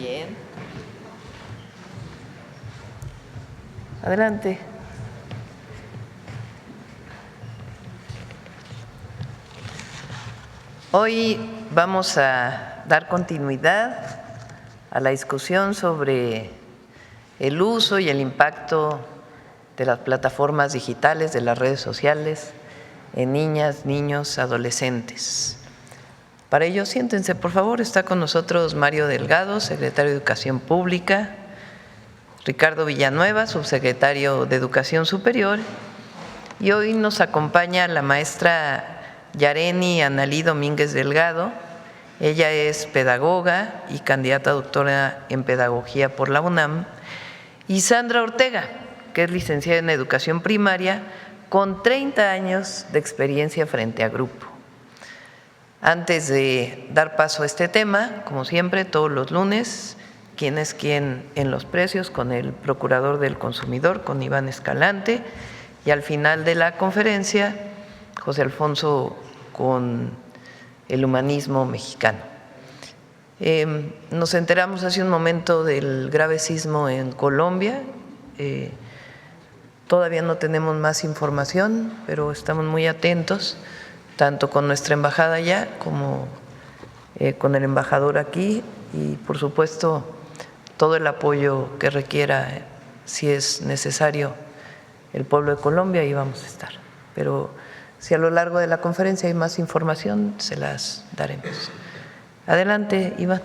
Bien. Adelante. Hoy vamos a dar continuidad a la discusión sobre el uso y el impacto de las plataformas digitales, de las redes sociales, en niñas, niños, adolescentes. Para ello, siéntense, por favor. Está con nosotros Mario Delgado, secretario de Educación Pública, Ricardo Villanueva, subsecretario de Educación Superior, y hoy nos acompaña la maestra Yareni Analí Domínguez Delgado. Ella es pedagoga y candidata a doctora en Pedagogía por la UNAM, y Sandra Ortega, que es licenciada en Educación Primaria con 30 años de experiencia frente a grupo. Antes de dar paso a este tema, como siempre, todos los lunes, quién es quién en los precios con el Procurador del Consumidor, con Iván Escalante, y al final de la conferencia, José Alfonso con el humanismo mexicano. Nos enteramos hace un momento del grave sismo en Colombia. Todavía no tenemos más información, pero estamos muy atentos, tanto con nuestra embajada allá como con el embajador aquí, y por supuesto todo el apoyo que requiera, si es necesario, el pueblo de Colombia, ahí vamos a estar. Pero si a lo largo de la conferencia hay más información, se las daremos. Adelante, Iván.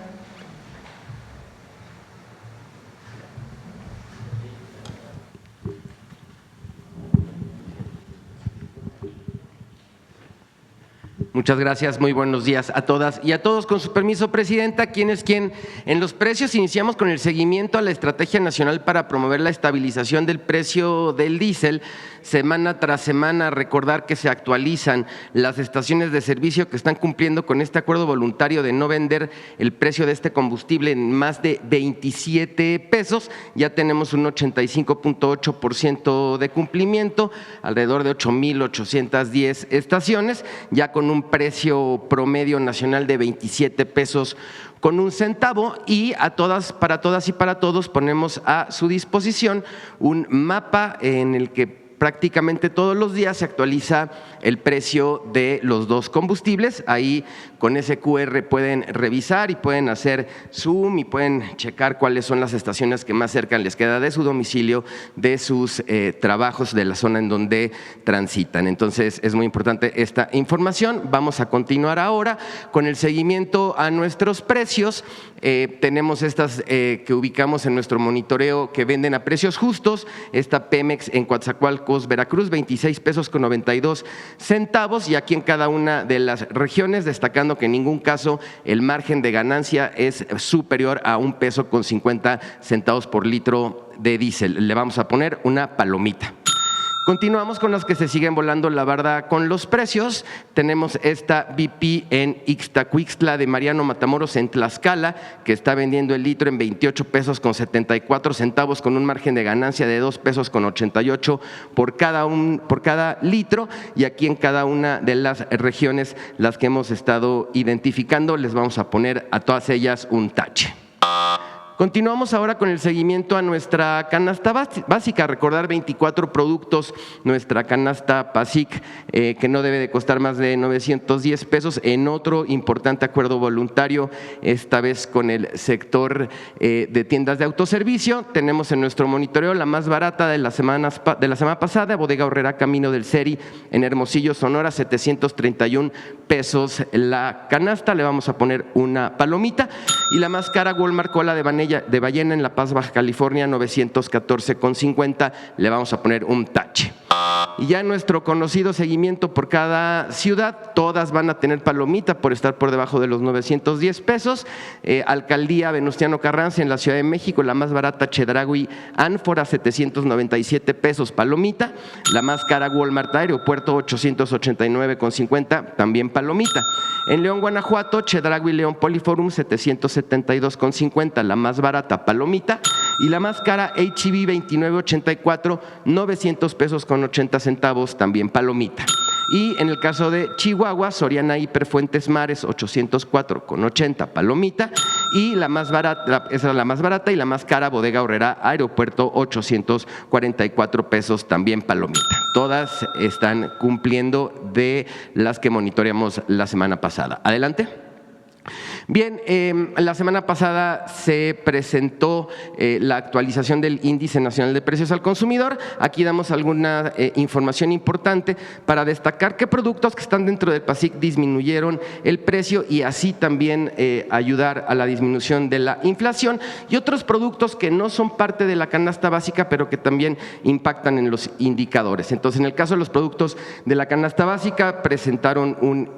Muchas gracias, muy buenos días a todas y a todos. Con su permiso, Presidenta, ¿quién es quién? En los precios iniciamos con el seguimiento a la Estrategia Nacional para promover la estabilización del precio del diésel. Semana tras semana, recordar que se actualizan las estaciones de servicio que están cumpliendo con este acuerdo voluntario de no vender el precio de este combustible en más de 27 pesos. Ya tenemos un 85.8% de cumplimiento, alrededor de 8,810 estaciones, ya con un precio promedio nacional de 27 pesos con un centavo, y a todas, para todas y para todos ponemos a su disposición un mapa en el que prácticamente todos los días se actualiza el precio de los dos combustibles. Ahí con ese QR pueden revisar y pueden hacer zoom y pueden checar cuáles son las estaciones que más cerca les queda de su domicilio, de sus trabajos, de la zona en donde transitan. Entonces es muy importante esta información. Vamos a continuar ahora con el seguimiento a nuestros precios. Tenemos estas que ubicamos en nuestro monitoreo que venden a precios justos. Esta Pemex en Coatzacoalcos, Veracruz, 26 pesos con 92 centavos, y aquí en cada una de las regiones, destacando que en ningún caso el margen de ganancia es superior a 1 peso con 50 centavos por litro de diésel. Le vamos a poner una palomita. Continuamos con los que se siguen volando la barda con los precios. Tenemos esta BP en Ixtacuixtla de Mariano Matamoros en Tlaxcala, que está vendiendo el litro en 28 pesos con 74 centavos con un margen de ganancia de 2 pesos con 88 por cada litro, y aquí en cada una de las regiones las que hemos estado identificando les vamos a poner a todas ellas un tache. Continuamos ahora con el seguimiento a nuestra canasta básica. Recordar 24 productos, nuestra canasta PASIC, que no debe de costar más de 910 pesos en otro importante acuerdo voluntario, esta vez con el sector de tiendas de autoservicio. Tenemos en nuestro monitoreo la más barata de la semana pasada, Bodega Aurrera Camino del Seri en Hermosillo, Sonora, 731 pesos la canasta. Le vamos a poner una palomita. Y la más cara, Walmart Cola de Ballena en La Paz, Baja California, 914,50, le vamos a poner un tache. Y ya nuestro conocido seguimiento por cada ciudad, todas van a tener palomita por estar por debajo de los 910 pesos. Alcaldía Venustiano Carranza en la Ciudad de México, la más barata, Chedraui Ánfora, 797 pesos, palomita. La más cara, Walmart Aeropuerto, 889,50, también palomita. En León, Guanajuato, Chedraui León Poliforum, 772,50, la más barata, palomita. Y la más cara, H-E-B 2984, 900 pesos con 80 centavos, también palomita. Y en el caso de Chihuahua, Soriana Hiper Fuentes Mares 804,80 palomita, y la más barata, esa es la más barata, y la más cara Bodega Aurrera Aeropuerto 844 pesos también palomita. Todas están cumpliendo de las que monitoreamos la semana pasada. Adelante. Bien, la semana pasada se presentó la actualización del Índice Nacional de Precios al Consumidor. Aquí damos alguna información importante para destacar qué productos que están dentro del PASIC disminuyeron el precio y así también ayudar a la disminución de la inflación, y otros productos que no son parte de la canasta básica pero que también impactan en los indicadores. Entonces, en el caso de los productos de la canasta básica, presentaron un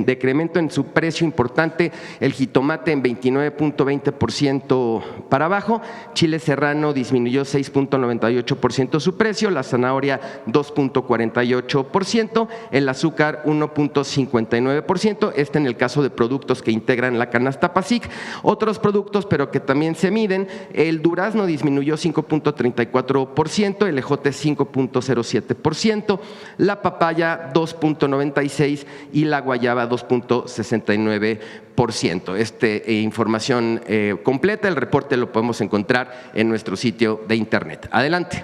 decremento en su precio importante. El jitomate en 29.20% para abajo, chile serrano disminuyó 6.98% su precio, la zanahoria 2.48%, el azúcar 1.59%, en el caso de productos que integran la canasta PASIC. Otros productos, pero que también se miden, el durazno disminuyó 5.34%, el ejote 5.07%, la papaya 2.96% y la guayaba 2.69%. Información completa, el reporte lo podemos encontrar en nuestro sitio de internet. Adelante.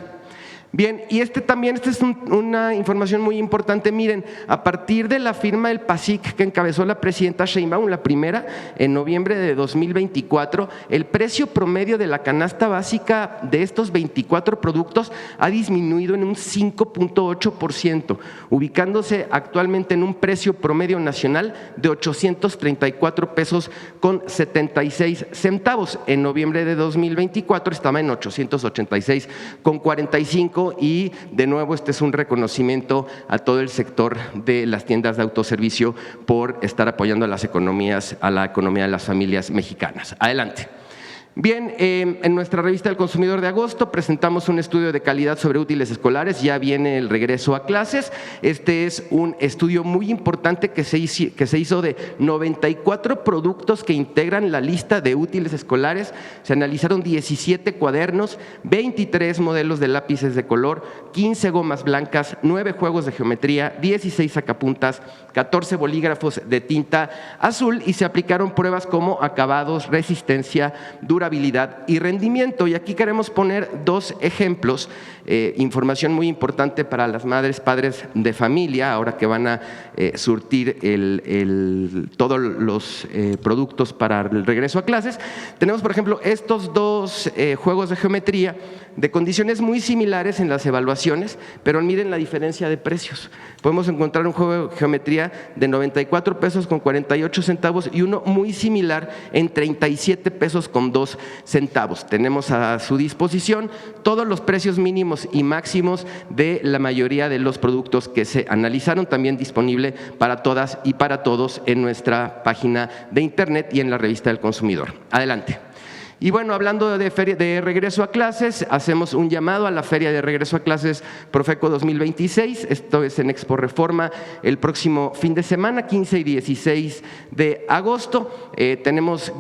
Bien, y esta es una información muy importante. Miren, a partir de la firma del PASIC que encabezó la presidenta Sheinbaum, la primera, en noviembre de 2024, el precio promedio de la canasta básica de estos 24 productos ha disminuido en un 5.8%, ubicándose actualmente en un precio promedio nacional de 834 pesos con 76 centavos. En noviembre de 2024 estaba en 886 con 45. Y de nuevo, este es un reconocimiento a todo el sector de las tiendas de autoservicio por estar apoyando a la economía de las familias mexicanas. Adelante. Bien, en nuestra revista El Consumidor de agosto presentamos un estudio de calidad sobre útiles escolares. Ya viene el regreso a clases. Este es un estudio muy importante que se hizo de 94 productos que integran la lista de útiles escolares. Se analizaron 17 cuadernos, 23 modelos de lápices de color, 15 gomas blancas, 9 juegos de geometría, 16 sacapuntas, 14 bolígrafos de tinta azul, y se aplicaron pruebas como acabados, resistencia, durabilidad y rendimiento. Y aquí queremos poner dos ejemplos, información muy importante para las madres, padres de familia, ahora que van a surtir todos los productos para el regreso a clases. Tenemos, por ejemplo, estos dos juegos de geometría de condiciones muy similares en las evaluaciones, pero miren la diferencia de precios. Podemos encontrar un juego de geometría de 94 pesos con 48 centavos y uno muy similar en 37 pesos con 2 centavos. Tenemos a su disposición todos los precios mínimos y máximos de la mayoría de los productos que se analizaron, también disponible para todas y para todos en nuestra página de internet y en la revista del consumidor. Adelante. Y bueno, hablando de regreso a clases, hacemos un llamado a la Feria de Regreso a Clases Profeco 2026. Esto es en Expo Reforma el próximo fin de semana, 15 y 16 de agosto. Tenemos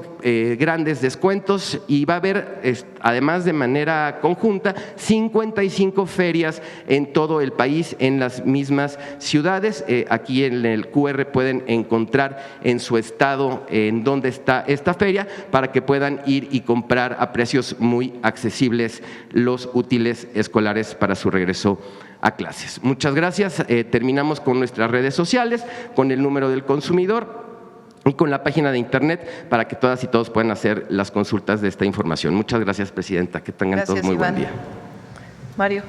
grandes descuentos y va a haber, además de manera conjunta, 55 ferias en todo el país, en las mismas ciudades. Aquí en el QR pueden encontrar en su estado en dónde está esta feria para que puedan ir y comprar a precios muy accesibles los útiles escolares para su regreso a clases. Muchas gracias. Terminamos con nuestras redes sociales, con el número del consumidor y con la página de internet para que todas y todos puedan hacer las consultas de esta información. Muchas gracias, presidenta. Que tengan todos muy buen día. Mario.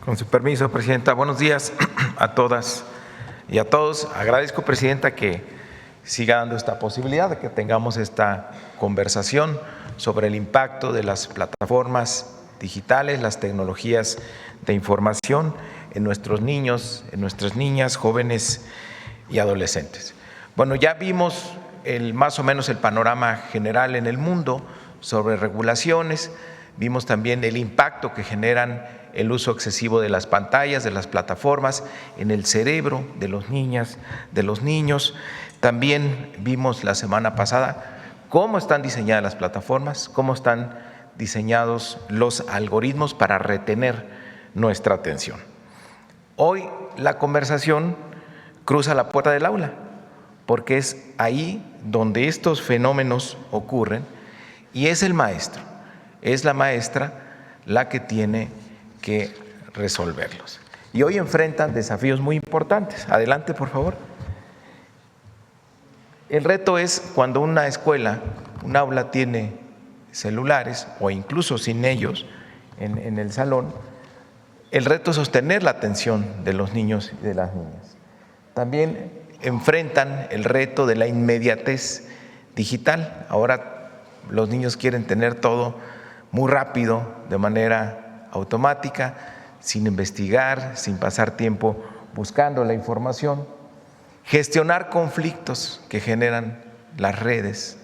Con su permiso, presidenta. Buenos días a todas y a todos. Agradezco, presidenta, que siga dando esta posibilidad de que tengamos esta conversación sobre el impacto de las plataformas digitales, las tecnologías de información en nuestros niños, en nuestras niñas, jóvenes y adolescentes. Bueno, ya vimos más o menos el panorama general en el mundo sobre regulaciones, vimos también el impacto que generan el uso excesivo de las pantallas, de las plataformas en el cerebro de las niñas, de los niños. También vimos la semana pasada cómo están diseñadas las plataformas, cómo están diseñados los algoritmos para retener nuestra atención. Hoy la conversación cruza la puerta del aula, porque es ahí donde estos fenómenos ocurren y es el maestro, es la maestra la que tiene que resolverlos. Y hoy enfrentan desafíos muy importantes. Adelante, por favor. El reto es cuando una escuela, un aula tiene celulares o incluso sin ellos en el salón, el reto es sostener la atención de los niños y de las niñas. También enfrentan el reto de la inmediatez digital. Ahora los niños quieren tener todo muy rápido, de manera automática, sin investigar, sin pasar tiempo buscando la información. Gestionar conflictos que generan las redes,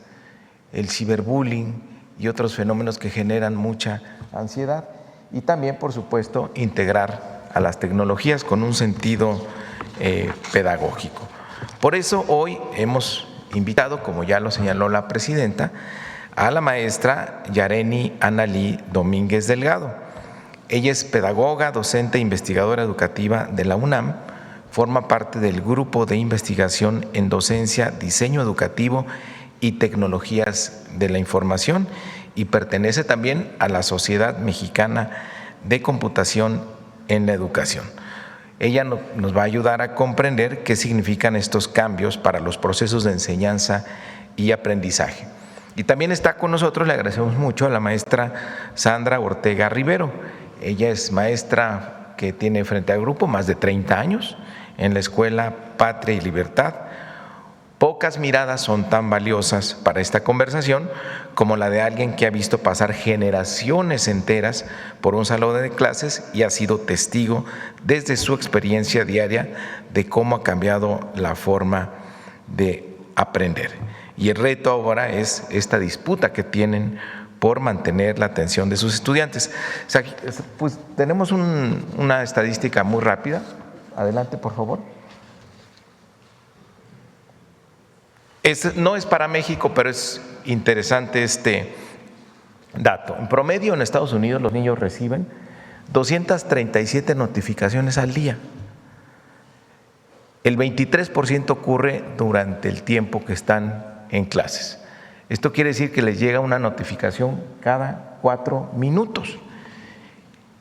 el ciberbullying y otros fenómenos que generan mucha ansiedad. Y también, por supuesto, integrar a las tecnologías con un sentido pedagógico. Por eso hoy hemos invitado, como ya lo señaló la presidenta, a la maestra Yareni Analí Domínguez Delgado. Ella es pedagoga, docente e investigadora educativa de la UNAM, forma parte del Grupo de Investigación en Docencia, Diseño Educativo y Tecnologías de la Información y pertenece también a la Sociedad Mexicana de Computación en la Educación. Ella nos va a ayudar a comprender qué significan estos cambios para los procesos de enseñanza y aprendizaje. Y también está con nosotros, le agradecemos mucho, a la maestra Sandra Ortega Rivero. Ella es maestra que tiene frente al grupo más de 30 años en la Escuela Patria y Libertad. Pocas miradas son tan valiosas para esta conversación como la de alguien que ha visto pasar generaciones enteras por un salón de clases y ha sido testigo desde su experiencia diaria de cómo ha cambiado la forma de aprender. Y el reto ahora es esta disputa que tienen por mantener la atención de sus estudiantes. O sea, pues tenemos una estadística muy rápida. Adelante, por favor. No es para México, pero es interesante este dato. En promedio, en Estados Unidos, los niños reciben 237 notificaciones al día. El 23% ocurre durante el tiempo que están en clases. Esto quiere decir que les llega una notificación cada 4 minutos.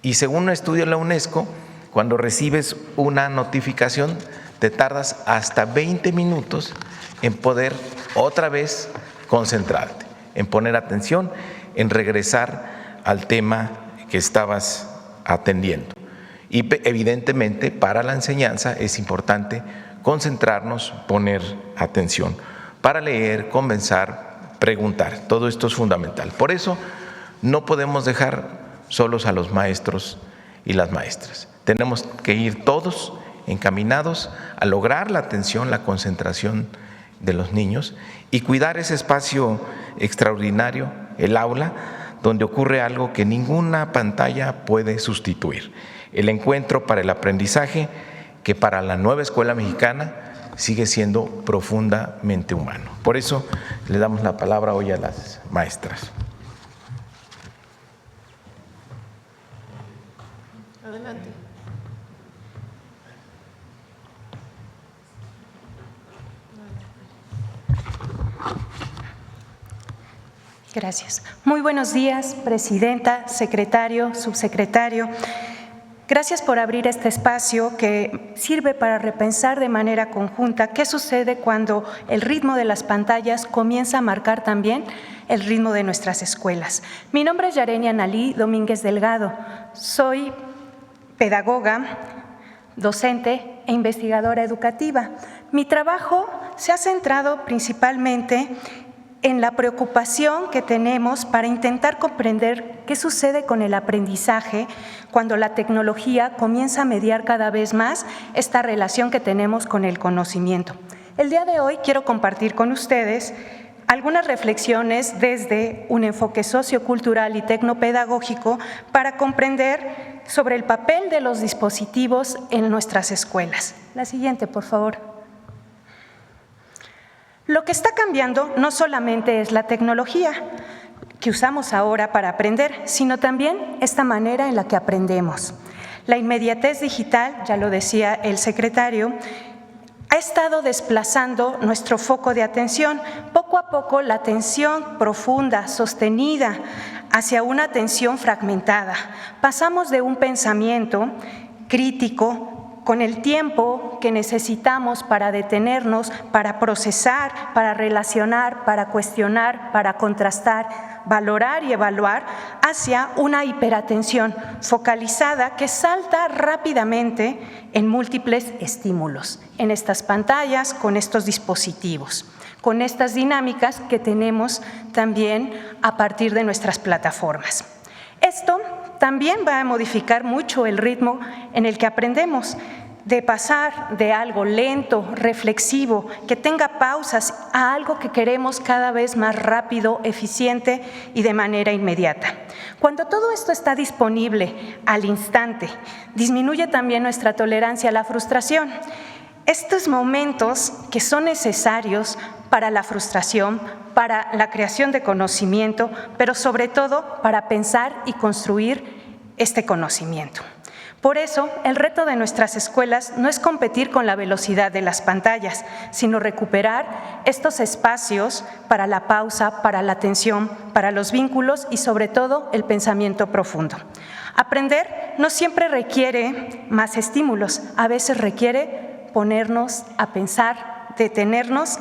Y según un estudio de la UNESCO, cuando recibes una notificación, te tardas hasta 20 minutos en poder otra vez concentrarte, en poner atención, en regresar al tema que estabas atendiendo. Y evidentemente para la enseñanza es importante concentrarnos, poner atención, para leer, conversar, preguntar. Todo esto es fundamental. Por eso no podemos dejar solos a los maestros y las maestras. Tenemos que ir todos encaminados a lograr la atención, la concentración de los niños y cuidar ese espacio extraordinario, el aula, donde ocurre algo que ninguna pantalla puede sustituir. El encuentro para el aprendizaje, que para la nueva escuela mexicana sigue siendo profundamente humano. Por eso le damos la palabra hoy a las maestras. Adelante. Gracias. Muy buenos días, presidenta, secretario, subsecretario. Gracias por abrir este espacio que sirve para repensar de manera conjunta qué sucede cuando el ritmo de las pantallas comienza a marcar también el ritmo de nuestras escuelas. Mi nombre es Yareni Analí Domínguez Delgado. Soy pedagoga, docente e investigadora educativa. Mi trabajo se ha centrado principalmente en la preocupación que tenemos para intentar comprender qué sucede con el aprendizaje cuando la tecnología comienza a mediar cada vez más esta relación que tenemos con el conocimiento. El día de hoy quiero compartir con ustedes algunas reflexiones desde un enfoque sociocultural y tecnopedagógico para comprender sobre el papel de los dispositivos en nuestras escuelas. La siguiente, por favor. Lo que está cambiando no solamente es la tecnología. que usamos ahora para aprender, sino también esta manera en la que aprendemos. La inmediatez digital, ya lo decía el secretario, ha estado desplazando nuestro foco de atención. Poco a poco la atención profunda, sostenida, hacia una atención fragmentada. Pasamos de un pensamiento crítico, con el tiempo que necesitamos para detenernos, para procesar, para relacionar, para cuestionar, para contrastar, valorar y evaluar, hacia una hiperatención focalizada que salta rápidamente en múltiples estímulos, en estas pantallas, con estos dispositivos, con estas dinámicas que tenemos también a partir de nuestras plataformas. Esto también va a modificar mucho el ritmo en el que aprendemos, de pasar de algo lento, reflexivo, que tenga pausas, a algo que queremos cada vez más rápido, eficiente y de manera inmediata. Cuando todo esto está disponible al instante, disminuye también nuestra tolerancia a la frustración. Estos momentos que son necesarios para la frustración, para la creación de conocimiento, pero sobre todo para pensar y construir este conocimiento. Por eso, el reto de nuestras escuelas no es competir con la velocidad de las pantallas, sino recuperar estos espacios para la pausa, para la atención, para los vínculos y sobre todo el pensamiento profundo. Aprender no siempre requiere más estímulos, a veces requiere ponernos a pensar, detenernos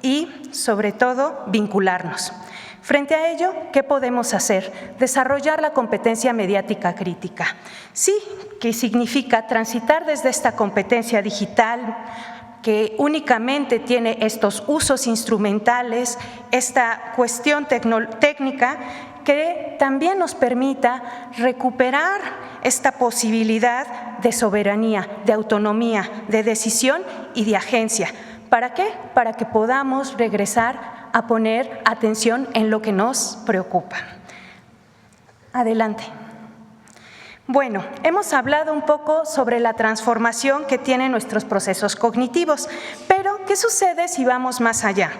y, sobre todo, vincularnos. Frente a ello, ¿qué podemos hacer? Desarrollar la competencia mediática crítica. Sí, que significa transitar desde esta competencia digital que únicamente tiene estos usos instrumentales, esta cuestión técnica, que también nos permita recuperar esta posibilidad de soberanía, de autonomía, de decisión y de agencia. ¿Para qué? Para que podamos regresar a poner atención en lo que nos preocupa. Adelante. Bueno, hemos hablado un poco sobre la transformación que tienen nuestros procesos cognitivos, pero ¿qué sucede si vamos más allá?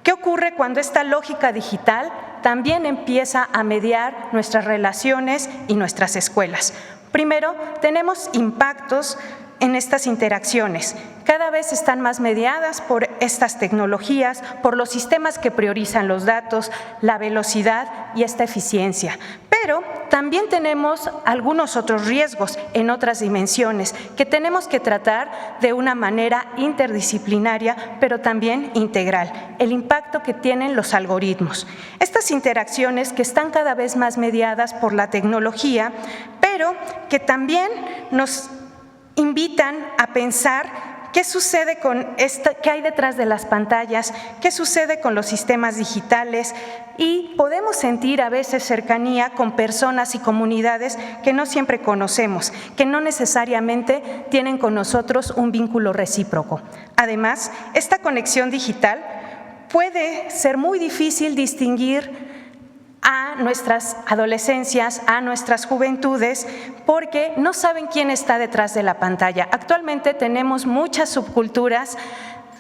¿Qué ocurre cuando esta lógica digital también empieza a mediar nuestras relaciones y nuestras escuelas? Primero, tenemos impactos en estas interacciones. Cada vez están más mediadas por estas tecnologías, por los sistemas que priorizan los datos, la velocidad y esta eficiencia. Pero también tenemos algunos otros riesgos en otras dimensiones que tenemos que tratar de una manera interdisciplinaria, pero también integral. El impacto que tienen los algoritmos. Estas interacciones que están cada vez más mediadas por la tecnología, pero que también nos invitan a pensar qué sucede con qué hay detrás de las pantallas, qué sucede con los sistemas digitales, y podemos sentir a veces cercanía con personas y comunidades que no siempre conocemos, que no necesariamente tienen con nosotros un vínculo recíproco. Además, esta conexión digital puede ser muy difícil distinguir a nuestras adolescencias, a nuestras juventudes, porque no saben quién está detrás de la pantalla. Actualmente tenemos muchas subculturas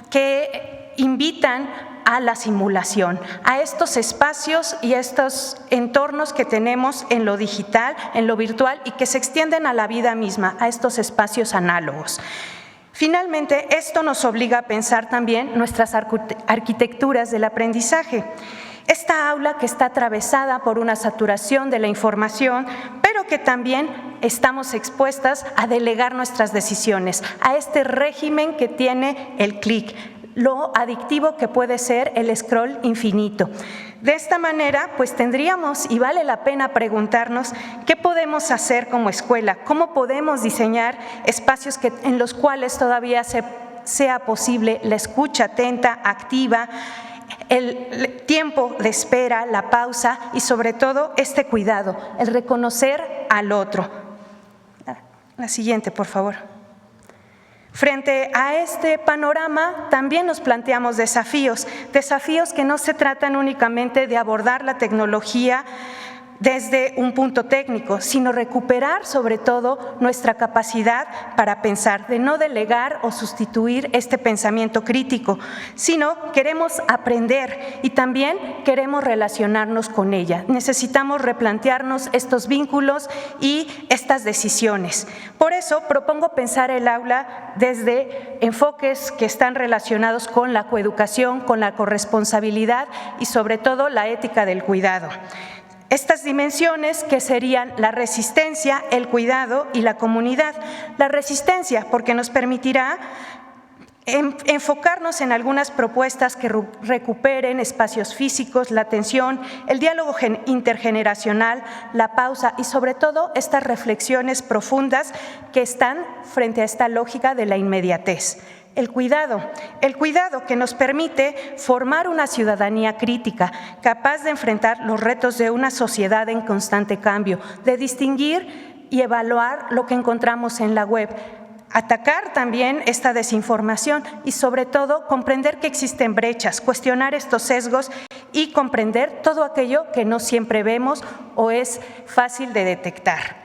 que invitan a la simulación, a estos espacios y estos entornos que tenemos en lo digital, en lo virtual y que se extienden a la vida misma, a estos espacios análogos. Finalmente, esto nos obliga a pensar también nuestras arquitecturas del aprendizaje. Esta aula que está atravesada por una saturación de la información, pero que también estamos expuestas a delegar nuestras decisiones, a este régimen que tiene el clic, lo adictivo que puede ser el scroll infinito. De esta manera, pues tendríamos, y vale la pena preguntarnos, ¿qué podemos hacer como escuela? ¿Cómo podemos diseñar espacios en los cuales todavía sea posible la escucha atenta, activa, el tiempo de espera, la pausa y sobre todo este cuidado, el reconocer al otro? La siguiente, por favor. Frente a este panorama también nos planteamos desafíos que no se tratan únicamente de abordar la tecnología desde un punto técnico, sino recuperar sobre todo nuestra capacidad para pensar, de no delegar o sustituir este pensamiento crítico, sino queremos aprender y también queremos relacionarnos con ella. Necesitamos replantearnos estos vínculos y estas decisiones. Por eso propongo pensar el aula desde enfoques que están relacionados con la coeducación, con la corresponsabilidad y sobre todo la ética del cuidado. Estas dimensiones que serían la resistencia, el cuidado y la comunidad. La resistencia porque nos permitirá enfocarnos en algunas propuestas que recuperen espacios físicos, la atención, el diálogo intergeneracional, la pausa y sobre todo estas reflexiones profundas que están frente a esta lógica de la inmediatez. El cuidado que nos permite formar una ciudadanía crítica, capaz de enfrentar los retos de una sociedad en constante cambio, de distinguir y evaluar lo que encontramos en la web, atacar también esta desinformación y sobre todo comprender que existen brechas, cuestionar estos sesgos y comprender todo aquello que no siempre vemos o es fácil de detectar.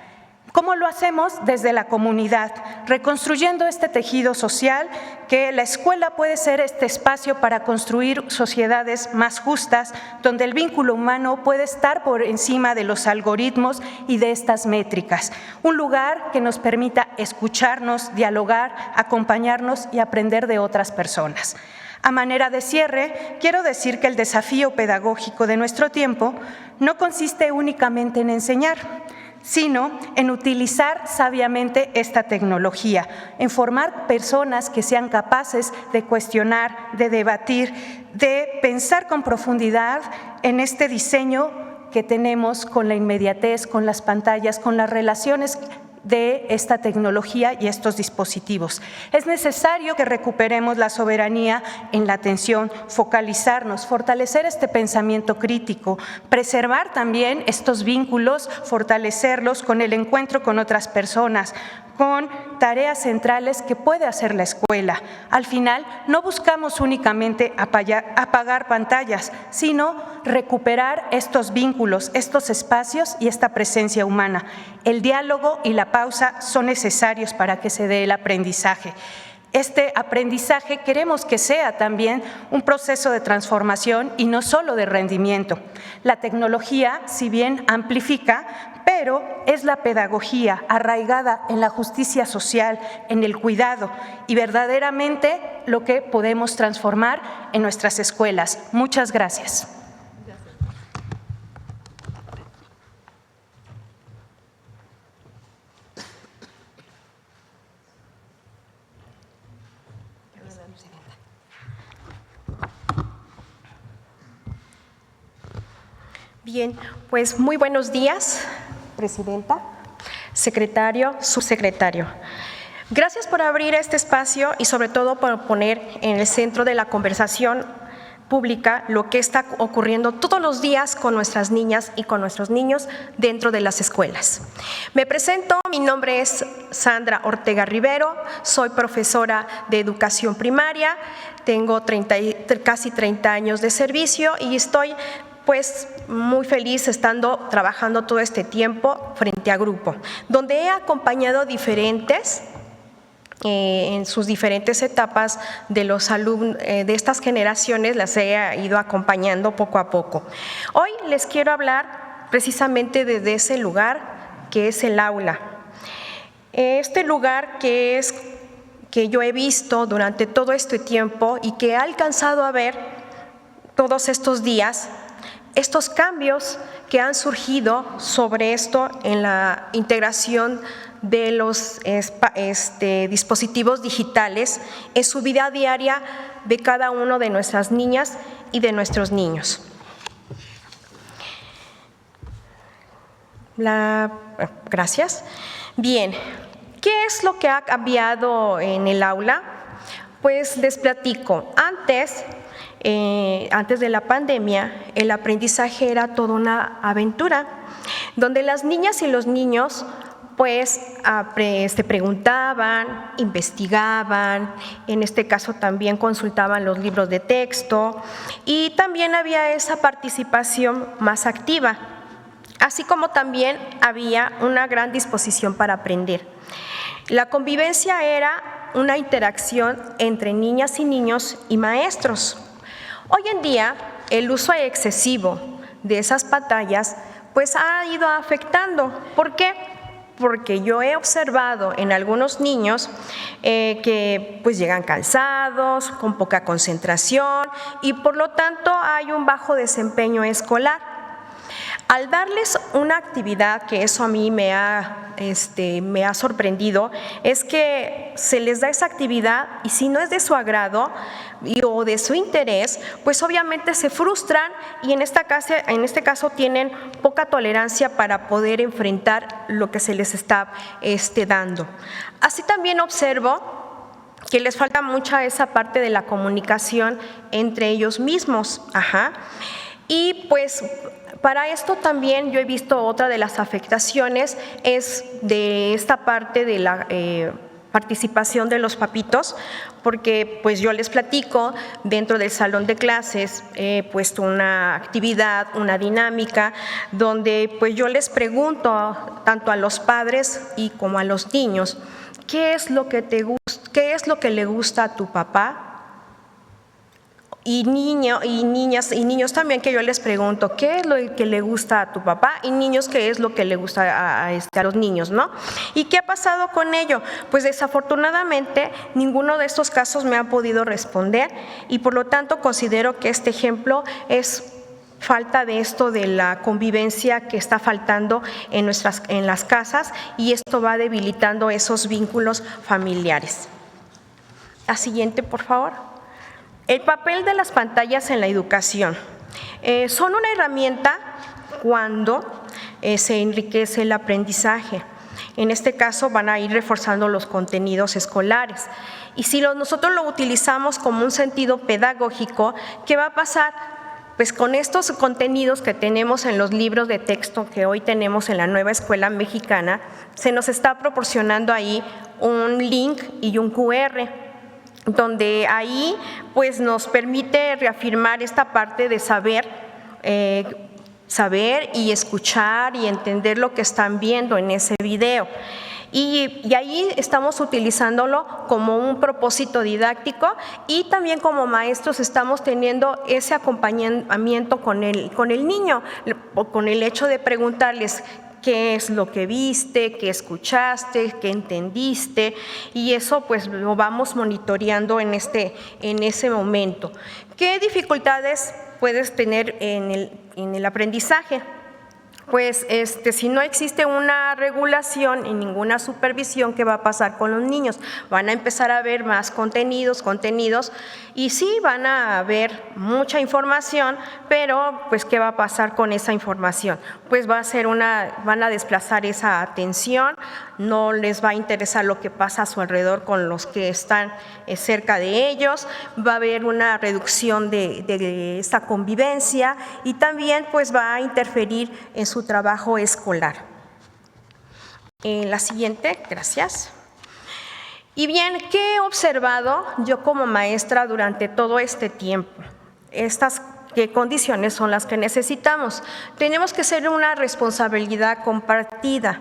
¿Cómo lo hacemos? Desde la comunidad, reconstruyendo este tejido social, que la escuela puede ser este espacio para construir sociedades más justas, donde el vínculo humano puede estar por encima de los algoritmos y de estas métricas. Un lugar que nos permita escucharnos, dialogar, acompañarnos y aprender de otras personas. A manera de cierre, quiero decir que el desafío pedagógico de nuestro tiempo no consiste únicamente en enseñar, sino en utilizar sabiamente esta tecnología, en formar personas que sean capaces de cuestionar, de debatir, de pensar con profundidad en este diseño que tenemos con la inmediatez, con las pantallas, con las relaciones de esta tecnología y estos dispositivos. Es necesario que recuperemos la soberanía en la atención, focalizarnos, fortalecer este pensamiento crítico, preservar también estos vínculos, fortalecerlos con el encuentro con otras personas, con tareas centrales que puede hacer la escuela. Al final, no buscamos únicamente apagar pantallas, sino recuperar estos vínculos, estos espacios y esta presencia humana. El diálogo y la pausa son necesarios para que se dé el aprendizaje. Este aprendizaje queremos que sea también un proceso de transformación y no solo de rendimiento. La tecnología, si bien amplifica, pero es la pedagogía arraigada en la justicia social, en el cuidado y verdaderamente lo que podemos transformar en nuestras escuelas. Muchas gracias. Bien, pues muy buenos días, presidenta, secretario, subsecretario. Gracias por abrir este espacio y sobre todo por poner en el centro de la conversación pública lo que está ocurriendo todos los días con nuestras niñas y con nuestros niños dentro de las escuelas. Me presento, mi nombre es Sandra Ortega Rivero, soy profesora de educación primaria, tengo casi 30 años de servicio y estoy pues muy feliz trabajando todo este tiempo frente a grupo, donde he acompañado en sus diferentes etapas de los alumnos de estas generaciones, las he ido acompañando poco a poco. Hoy les quiero hablar precisamente desde ese lugar que es el aula. Este lugar que yo he visto durante todo este tiempo y que he alcanzado a ver todos estos días, estos cambios que han surgido sobre esto en la integración de los dispositivos digitales en su vida diaria de cada uno de nuestras niñas y de nuestros niños. Gracias. Bien, ¿qué es lo que ha cambiado en el aula? Pues les platico. Antes de la pandemia, el aprendizaje era toda una aventura, donde las niñas y los niños pues preguntaban, investigaban, en este caso también consultaban los libros de texto y también había esa participación más activa. así como también había una gran disposición para aprender. La convivencia era una interacción entre niñas y niños y maestros. Hoy en día, el uso excesivo de esas pantallas pues ha ido afectando. ¿Por qué? Porque yo he observado en algunos niños que pues llegan cansados, con poca concentración y por lo tanto hay un bajo desempeño escolar. Al darles una actividad, que eso a mí me ha sorprendido, es que se les da esa actividad y si no es de su agrado o de su interés, pues obviamente se frustran y en este caso tienen poca tolerancia para poder enfrentar lo que se les está dando. Así también observo que les falta mucha esa parte de la comunicación entre ellos mismos. Y pues para esto también yo he visto otra de las afectaciones es de esta parte de la participación de los papitos, porque pues yo les platico, dentro del salón de clases he puesto una actividad, una dinámica, donde pues yo les pregunto tanto a los padres y como a los niños, ¿qué es lo que te gusta? ¿Qué es lo que le gusta a tu papá? Y niños también, que yo les pregunto, ¿qué es lo que le gusta a tu papá? Y niños, ¿qué es lo que le gusta a los niños, ¿no? ¿Y qué ha pasado con ello? Pues desafortunadamente ninguno de estos casos me ha podido responder y por lo tanto considero que este ejemplo es falta de esto de la convivencia que está faltando en las casas y esto va debilitando esos vínculos familiares. La siguiente, por favor. El papel de las pantallas en la educación. Son una herramienta cuando se enriquece el aprendizaje. En este caso van a ir reforzando los contenidos escolares. Y si nosotros lo utilizamos como un sentido pedagógico, ¿qué va a pasar? Pues con estos contenidos que tenemos en los libros de texto que hoy tenemos en la nueva escuela mexicana, se nos está proporcionando ahí un link y un QR, donde ahí pues nos permite reafirmar esta parte de saber y escuchar y entender lo que están viendo en ese video. Y ahí estamos utilizándolo como un propósito didáctico y también como maestros estamos teniendo ese acompañamiento con el niño, con el hecho de preguntarles qué es lo que viste, qué escuchaste, qué entendiste, y eso pues lo vamos monitoreando en ese momento. ¿Qué dificultades puedes tener en el aprendizaje? Pues si no existe una regulación y ninguna supervisión, ¿qué va a pasar con los niños? Van a empezar a ver más contenidos y sí van a ver mucha información, pero pues ¿qué va a pasar con esa información? Pues van a desplazar esa atención, no les va a interesar lo que pasa a su alrededor con los que están cerca de ellos, va a haber una reducción de esta convivencia y también pues va a interferir en su trabajo escolar. La siguiente, gracias. Y bien, ¿qué he observado yo como maestra durante todo este tiempo? ¿Qué condiciones son las que necesitamos? Tenemos que ser una responsabilidad compartida.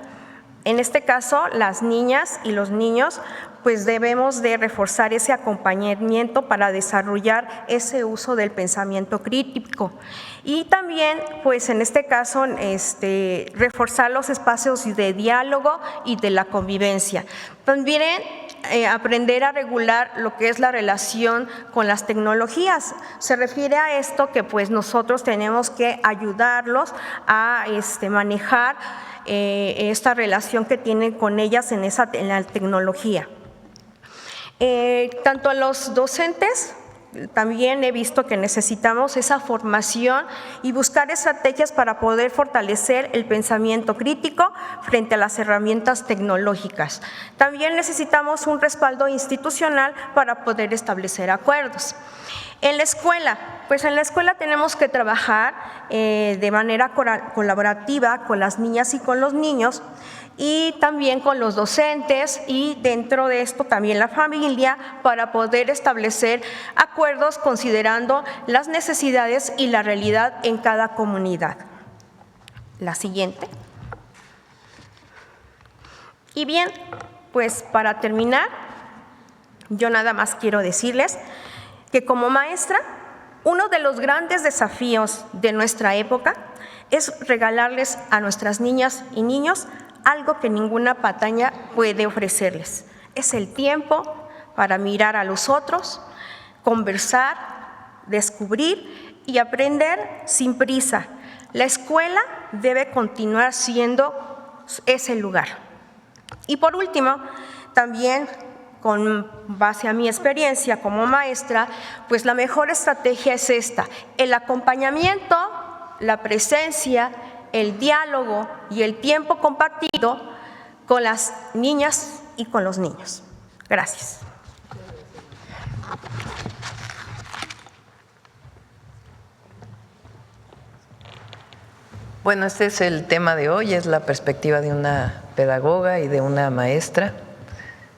En este caso, las niñas y los niños, pues debemos de reforzar ese acompañamiento para desarrollar ese uso del pensamiento crítico. Y también, pues en este caso, reforzar los espacios de diálogo y de la convivencia. También aprender a regular lo que es la relación con las tecnologías. Se refiere a esto que pues nosotros tenemos que ayudarlos a manejar esta relación que tienen con ellas en la tecnología. Tanto a los docentes, también he visto que necesitamos esa formación y buscar estrategias para poder fortalecer el pensamiento crítico frente a las herramientas tecnológicas. También necesitamos un respaldo institucional para poder establecer acuerdos. En la escuela, pues en la escuela tenemos que trabajar de manera colaborativa con las niñas y con los niños y también con los docentes y dentro de esto también la familia para poder establecer acuerdos considerando las necesidades y la realidad en cada comunidad. La siguiente. Y bien, pues para terminar, yo nada más quiero decirles que como maestra, uno de los grandes desafíos de nuestra época es regalarles a nuestras niñas y niños algo que ninguna pantalla puede ofrecerles. Es el tiempo para mirar a los otros, conversar, descubrir y aprender sin prisa. La escuela debe continuar siendo ese lugar. Y por último, también con base a mi experiencia como maestra, pues la mejor estrategia es esta: el acompañamiento, la presencia, el diálogo y el tiempo compartido con las niñas y con los niños. Gracias. Bueno, este es el tema de hoy, es la perspectiva de una pedagoga y de una maestra,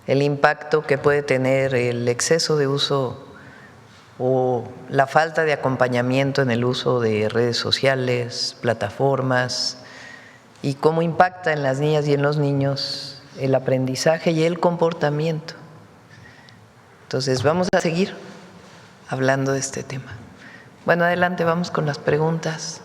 el impacto que puede tener el exceso de uso o la falta de acompañamiento en el uso de redes sociales, plataformas, y cómo impacta en las niñas y en los niños el aprendizaje y el comportamiento. Entonces, vamos a seguir hablando de este tema. Bueno, adelante, vamos con las preguntas.